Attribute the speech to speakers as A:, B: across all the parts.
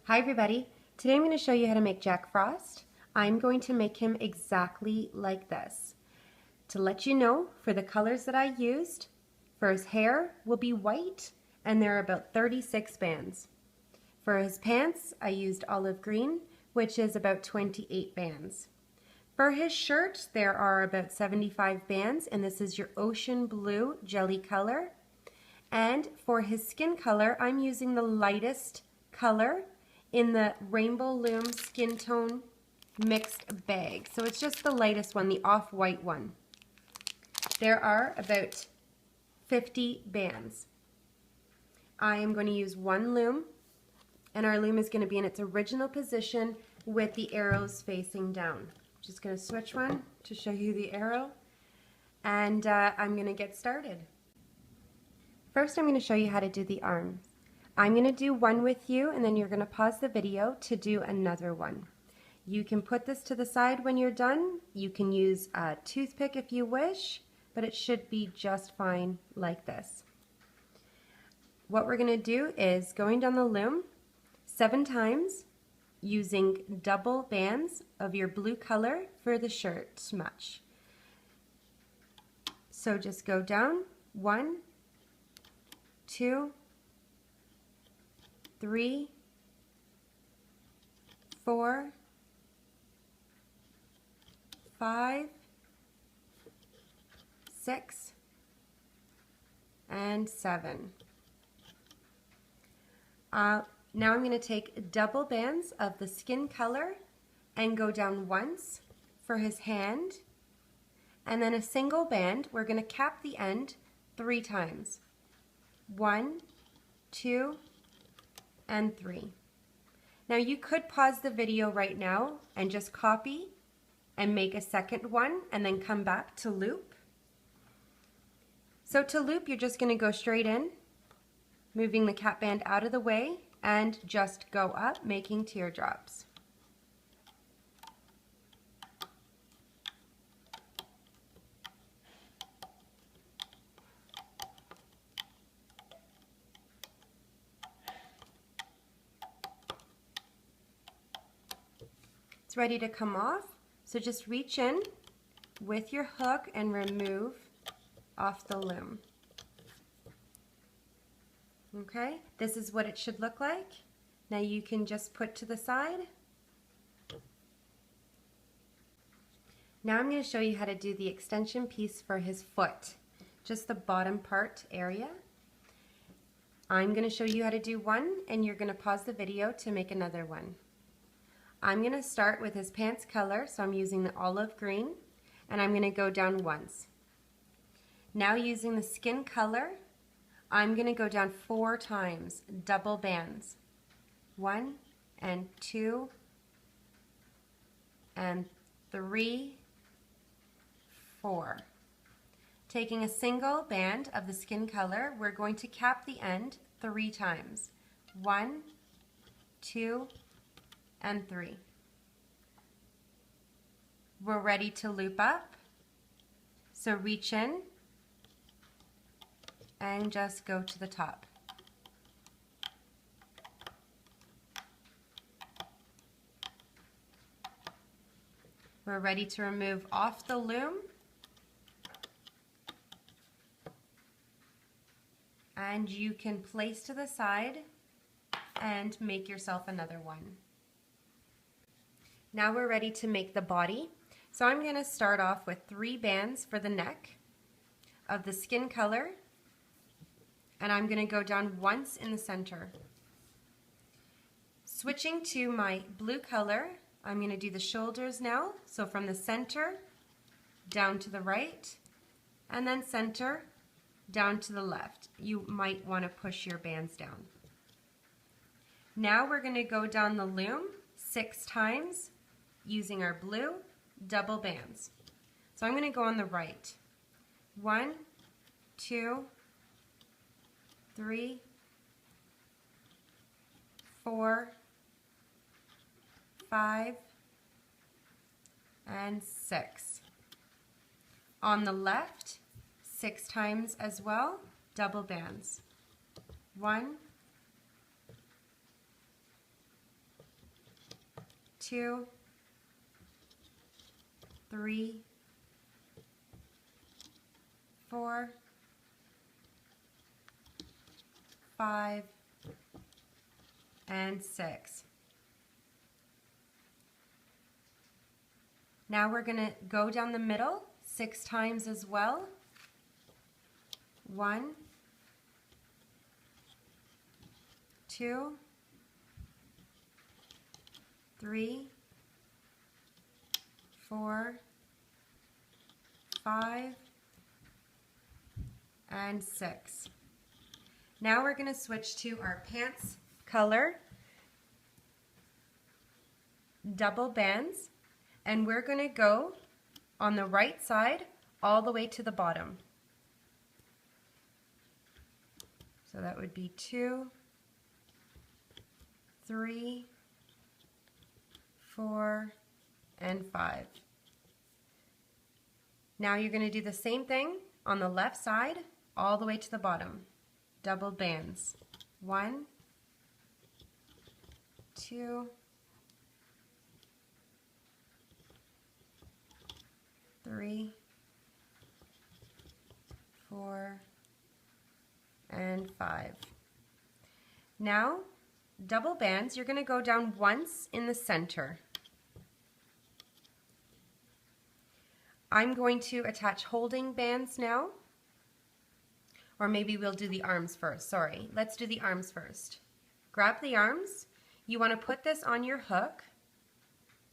A: Hi everybody, today I'm going to show you how to make Jack Frost. I'm going to make him exactly like this. To let you know, for the colors that I used, for his hair will be white and there are about 36 bands. For his pants I used olive green, which is about 28 bands. For his shirt there are about 75 bands and this is your ocean blue jelly color. And for his skin color I'm using the lightest color in the Rainbow Loom skin tone mixed bag. So it's just the lightest one, the off-white one. There are about 50 bands. I am going to use one loom, and our loom is going to be in its original position with the arrows facing down. Just going to switch one to show you the arrow, and I'm going to get started. First I'm going to show you how to do the arms. I'm going to do one with you and then you're going to pause the video to do another one. You can put this to the side when you're done. You can use a toothpick if you wish, but it should be just fine like this. What we're going to do is going down the loom 7 times using double bands of your blue color for the shirt smudge. So just go down 1, 2, 3, 4, 5, 6, and 7. Now I'm going to take double bands of the skin color and go down once for his hand, and then a single band. We're going to cap the end 3 times. 1, 2, and 3. Now you could pause the video right now and just copy and make a second one and then come back to loop. So to loop you're just going to go straight in, moving the cap band out of the way and just go up, making teardrops. Ready to come off, so just reach in with your hook and remove off the loom. Okay, this is what it should look like. Now you can just put to the side. Now I'm going to show you how to do the extension piece for his foot, just the bottom part area. I'm going to show you how to do one and you're going to pause the video to make another one. I'm going to start with his pants color, so I'm using the olive green, and I'm going to go down once. Now using the skin color, I'm going to go down 4 times, double bands. 1 and 2 and 3, 4. Taking a single band of the skin color, we're going to cap the end 3 times. 1, 2, and 3. We're ready to loop up, so reach in and just go to the top. We're ready to remove off the loom and you can place to the side and make yourself another one. Now we're ready to make the body. So I'm going to start off with 3 bands for the neck of the skin color, and I'm going to go down once in the center. Switching to my blue color, I'm going to do the shoulders now. So from the center down to the right, and then center down to the left. You might want to push your bands down. Now we're going to go down the loom 6 times using our blue double bands. So I'm going to go on the right. 1, 2, 3, 4, 5, and 6. On the left, 6 times as well, double bands. 1, 2, 3, 4, 5, and 6. Now we're going to go down the middle 6 times as well. 1, 2, 3, 4, 5, and 6. Now we're going to switch to our pants color, double bands, and we're going to go on the right side all the way to the bottom. So that would be 2, 3, 4, and 5. Now you're going to do the same thing on the left side all the way to the bottom. Double bands. 1, 2, 3, 4, and 5. Now, double bands, you're going to go down once in the center. I'm going to attach holding bands now, or maybe we'll do the arms first. Sorry, let's do the arms first. Grab the arms. You want to put this on your hook.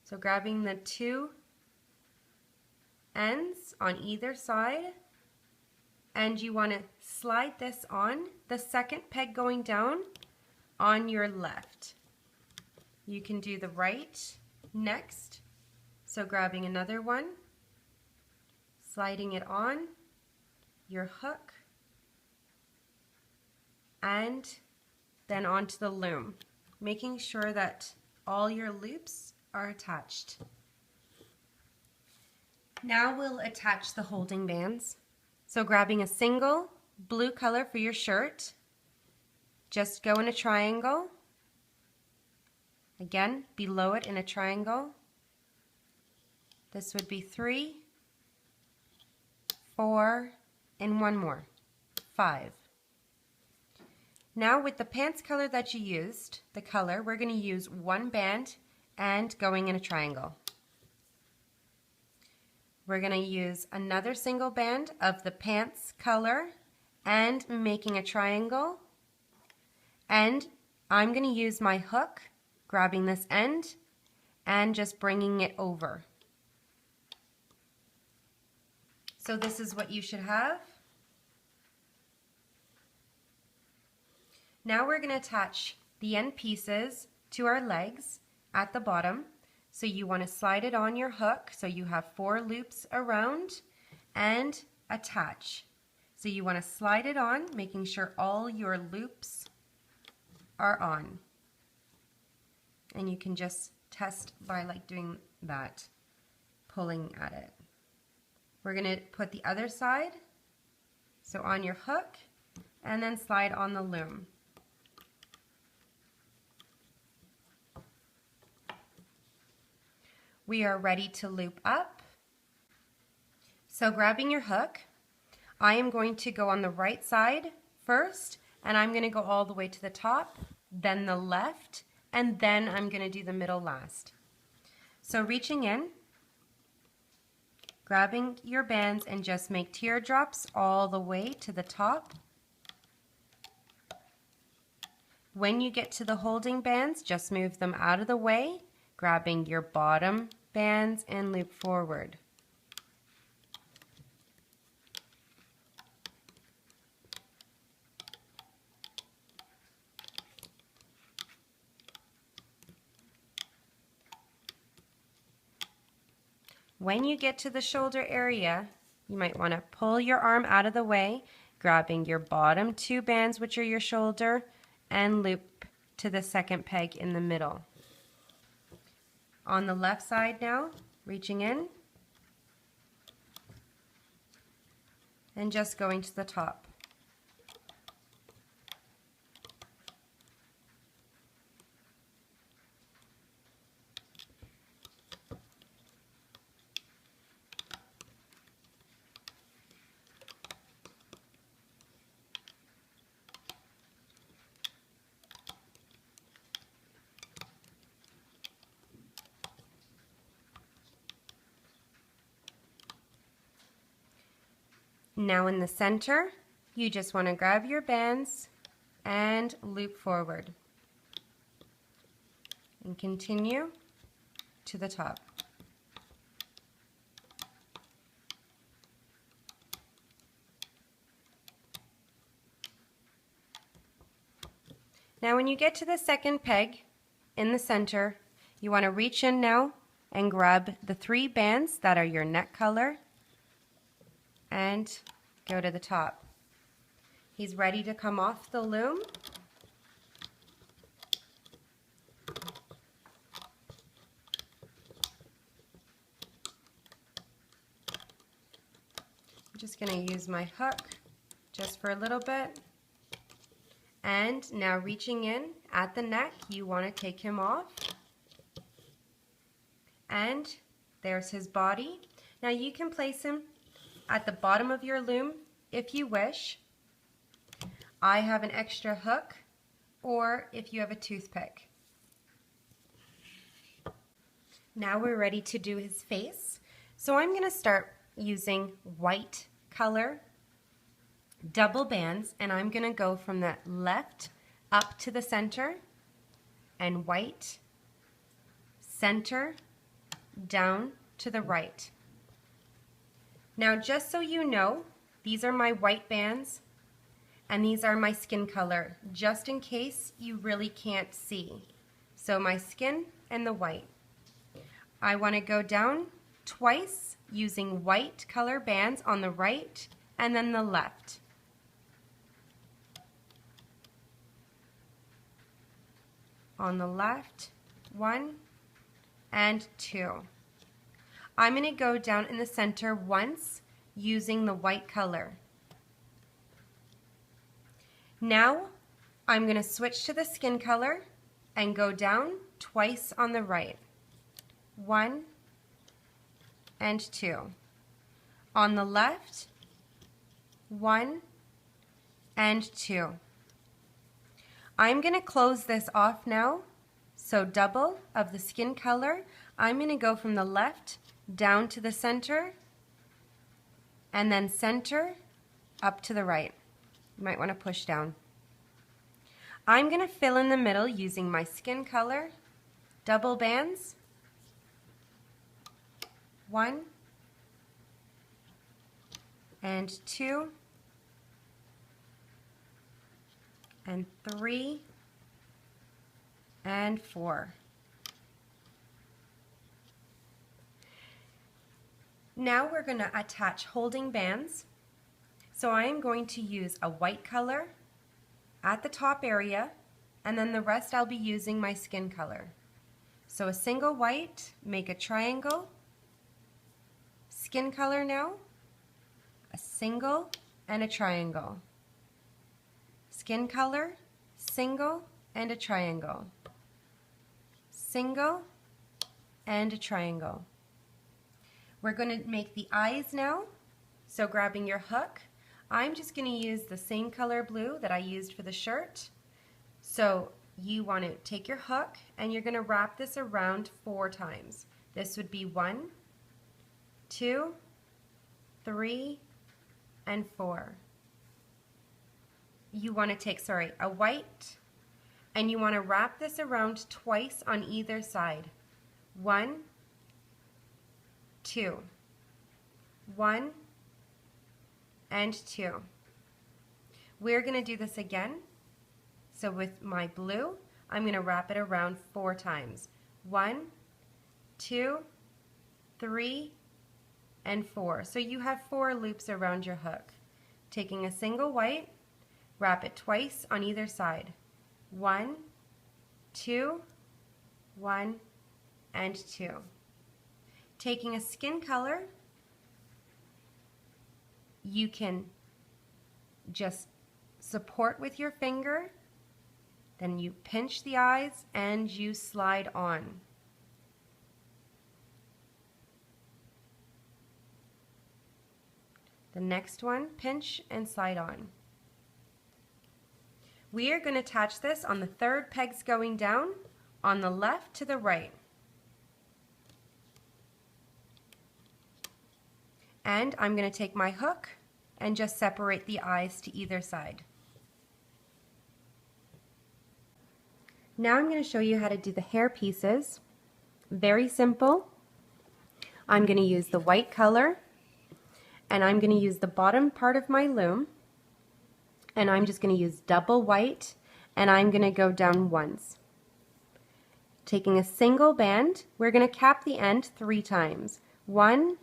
A: So grabbing the 2 ends on either side, and you want to slide this on, the second peg going down on your left. You can do the right next. So grabbing another one, sliding it on your hook, and then onto the loom, making sure that all your loops are attached. Now we'll attach the holding bands. So grabbing a single blue color for your shirt, just go in a triangle. Again, below it in a triangle. This would be 3, 4, and one more, 5. Now with the pants color that you used, the color, we're going to use 1 band and going in a triangle. We're going to use another single band of the pants color and making a triangle. And I'm going to use my hook, grabbing this end and just bringing it over. So this is what you should have. Now we're going to attach the end pieces to our legs at the bottom. So you want to slide it on your hook so you have 4 loops around and attach. So you want to slide it on, making sure all your loops are on. And you can just test by doing that, pulling at it. We're going to put the other side, so on your hook, and then slide on the loom. We are ready to loop up. So grabbing your hook, I am going to go on the right side first, and I'm going to go all the way to the top, then the left, and then I'm going to do the middle last. So reaching in, grabbing your bands, and just make teardrops all the way to the top. When you get to the holding bands, just move them out of the way, grabbing your bottom bands and loop forward. When you get to the shoulder area, you might want to pull your arm out of the way, grabbing your bottom 2 bands, which are your shoulder, and loop to the second peg in the middle. On the left side now, reaching in and just going to the top. Now in the center, you just want to grab your bands and loop forward and continue to the top. Now when you get to the second peg in the center, you want to reach in now and grab the 3 bands that are your neck color and go to the top. He's ready to come off the loom. I'm just going to use my hook just for a little bit. And now reaching in at the neck, you want to take him off. And there's his body. Now you can place him at the bottom of your loom if you wish. I have an extra hook, or if you have a toothpick. Now we're ready to do his face. So I'm going to start using white color double bands, and I'm going to go from the left up to the center and white, center, down to the right. Now just so you know, these are my white bands and these are my skin color, just in case you really can't see. So my skin and the white. I want to go down twice using white color bands on the right and then the left. On the left, 1 and 2. I'm going to go down in the center once using the white color. Now I'm going to switch to the skin color and go down twice on the right. 1 and 2. On the left, 1 and 2. I'm going to close this off now, so double of the skin color. I'm going to go from the left down to the center and then center up to the right. You might want to push down. I'm going to fill in the middle using my skin color, double bands, 1 and 2 and 3 and 4. Now we're going to attach holding bands. So I am going to use a white color at the top area, and then the rest I'll be using my skin color. So a single white, make a triangle, skin color now, a single and a triangle. Skin color, single and a triangle. Single and a triangle. We're going to make the eyes now. So grabbing your hook, I'm just going to use the same color blue that I used for the shirt. So you want to take your hook and you're going to wrap this around 4 times. This would be 1, 2, 3, and 4. You want to take, a white, and you want to wrap this around twice on either side. 1, 2. 1 and 2. We're going to do this again. So with my blue, I'm going to wrap it around 4 times. 1, 2, 3, and 4. So you have 4 loops around your hook. Taking a single white, wrap it twice on either side. 1, 2, 1, and 2. Taking a skin color, you can just support with your finger, then you pinch the eyes and you slide on. The next one, pinch and slide on. We are going to attach this on the 3rd pegs going down, on the left to the right. And I'm going to take my hook and just separate the eyes to either side. Now I'm going to show you how to do the hair pieces. Very simple. I'm going to use the white color, and I'm going to use the bottom part of my loom, and I'm just going to use double white, and I'm going to go down once. Taking a single band, we're going to cap the end 3 times. 1,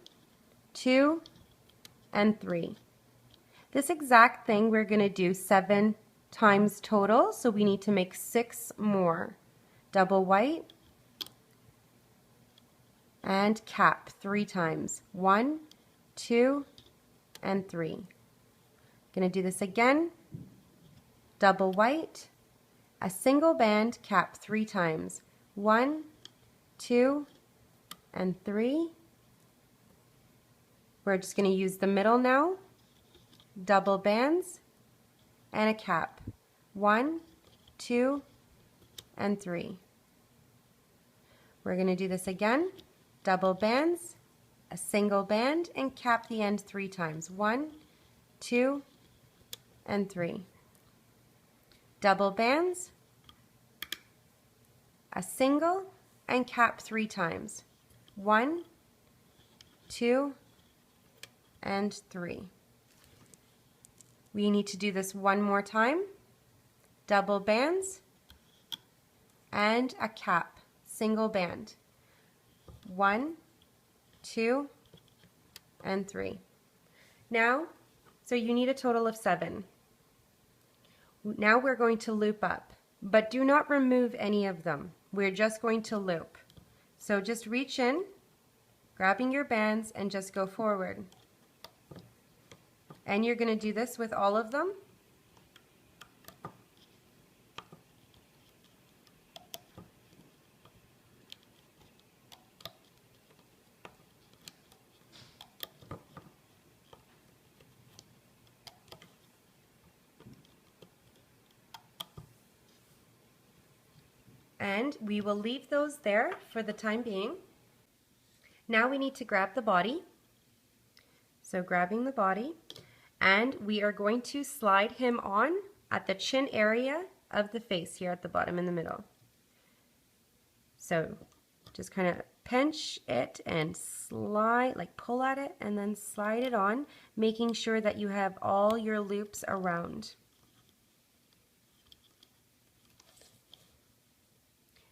A: 2, and 3. This exact thing we're going to do 7 times total, so we need to make 6 more. Double white and cap 3 times. 1, 2, and 3. Going to do this again. Double white, a single band, cap 3 times. 1, 2, and 3. We're just going to use the middle now. Double bands and a cap. 1, 2, and 3. We're going to do this again. Double bands, a single band, and cap the end 3 times. 1, 2, and 3. Double bands, a single, and cap 3 times. 1, 2, and 3. We need to do this one more time. Double bands and a cap, single band. 1, 2, and 3. Now, so you need a total of 7. Now we're going to loop up, but do not remove any of them. We're just going to loop. So just reach in, grabbing your bands, and just go forward. And you're going to do this with all of them. And we will leave those there for the time being. Now we need to grab the body. So grabbing the body, and we are going to slide him on at the chin area of the face here at the bottom in the middle. So just kind of pinch it and slide, like pull at it and then slide it on, making sure that you have all your loops around.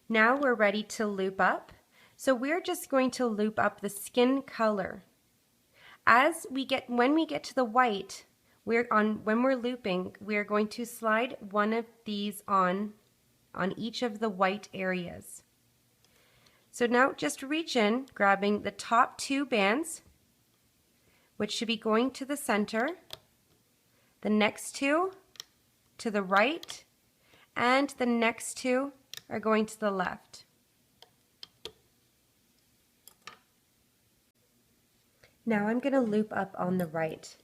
A: Now we're ready to loop up. So we're just going to loop up the skin color. When we get to the white, when we're looping, we're going to slide one of these on each of the white areas. So now just reach in, grabbing the top 2 bands, which should be going to the center, the next 2 to the right, and the next 2 are going to the left. Now I'm going to loop up on the right.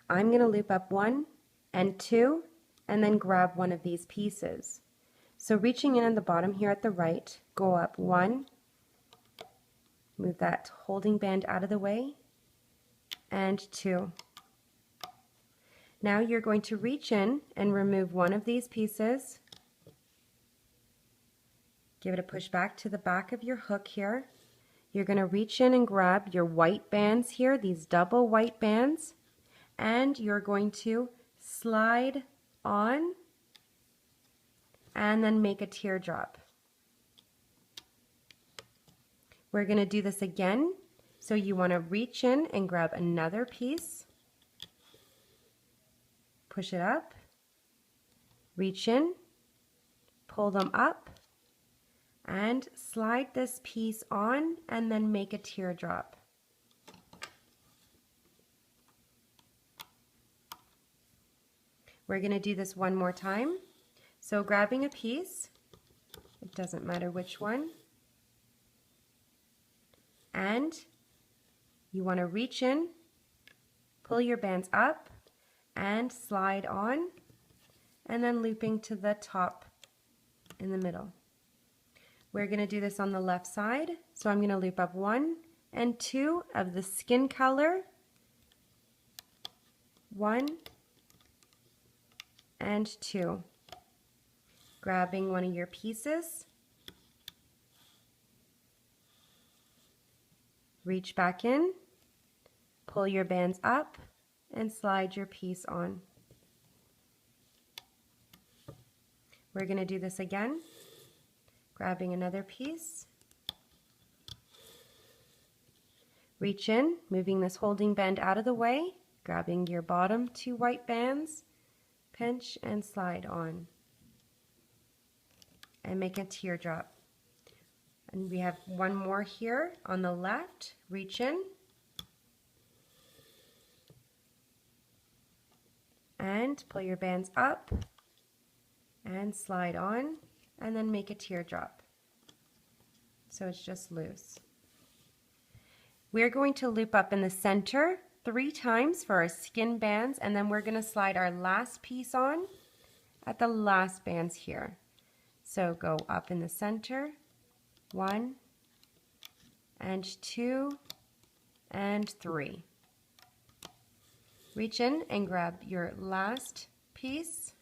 A: I'm going to loop up 1 and 2 and then grab one of these pieces. So reaching in at the bottom here at the right, go up 1, move that holding band out of the way, and 2. Now you're going to reach in and remove one of these pieces. Give it a push back to the back of your hook here. You're going to reach in and grab your white bands here, these double white bands, and you're going to slide on and then make a teardrop. We're going to do this again. So you want to reach in and grab another piece, push it up, reach in, pull them up, and slide this piece on and then make a teardrop. We're going to do this one more time. So grabbing a piece, it doesn't matter which one, and you want to reach in, pull your bands up, and slide on, and then looping to the top in the middle. We're going to do this on the left side, so I'm going to loop up 1 and 2 of the skin color, 1 and 2. Grabbing one of your pieces, reach back in, pull your bands up, and slide your piece on. We're going to do this again, grabbing another piece, reach in, moving this holding band out of the way, grabbing your bottom 2 white bands, pinch and slide on, and make a teardrop. And we have one more here on the left, reach in, and pull your bands up, and slide on, and then make a teardrop. So it's just loose. We're going to loop up in the center 3 times for our skin bands, and then we're going to slide our last piece on at the last bands here. So go up in the center, 1 and 2 and 3. Reach in and grab your last piece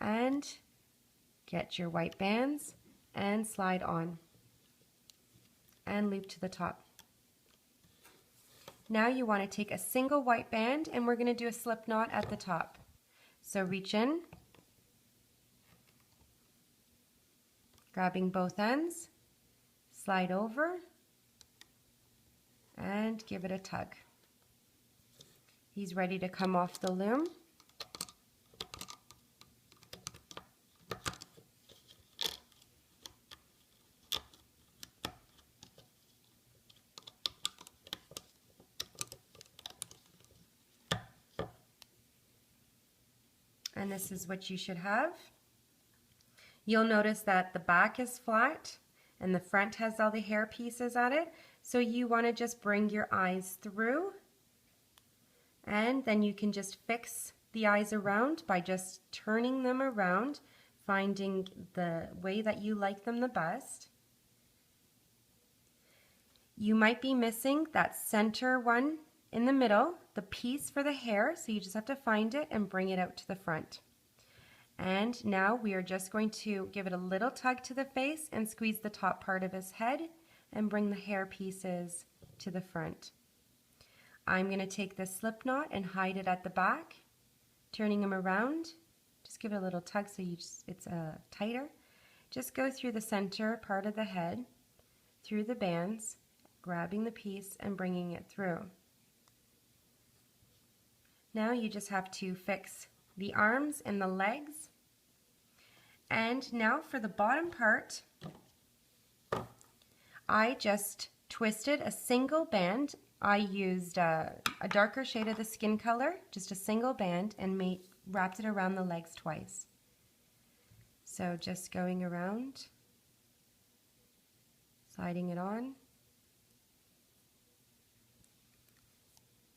A: and get your white bands and slide on and loop to the top. Now you want to take a single white band and we're going to do a slip knot at the top. So reach in, grabbing both ends, slide over, and give it a tug. He's ready to come off the loom. And this is what you should have. You'll notice that the back is flat and the front has all the hair pieces at it. So you want to just bring your eyes through, and then you can just fix the eyes around by just turning them around, finding the way that you like them the best. You might be missing that center one in the middle, the piece for the hair, so you just have to find it and bring it out to the front. And now we are just going to give it a little tug to the face and squeeze the top part of his head and bring the hair pieces to the front. I'm going to take this slip knot and hide it at the back, turning him around. Just give it a little tug so it's tighter. Just go through the center part of the head, through the bands, grabbing the piece and bringing it through. Now you just have to fix the arms and the legs. And now for the bottom part, I just twisted a single band. I used a darker shade of the skin color, just a single band, and wrapped it around the legs twice. So just going around, sliding it on,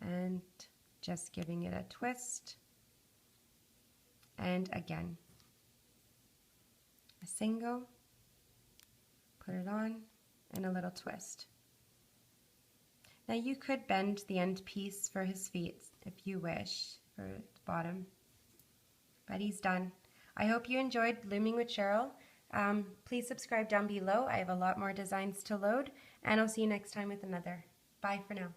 A: and just giving it a twist, and again, a single, put it on, and a little twist. Now you could bend the end piece for his feet if you wish, for the bottom, but he's done. I hope you enjoyed Looming with Cheryl. Please subscribe down below. I have a lot more designs to load, and I'll see you next time with another. Bye for now.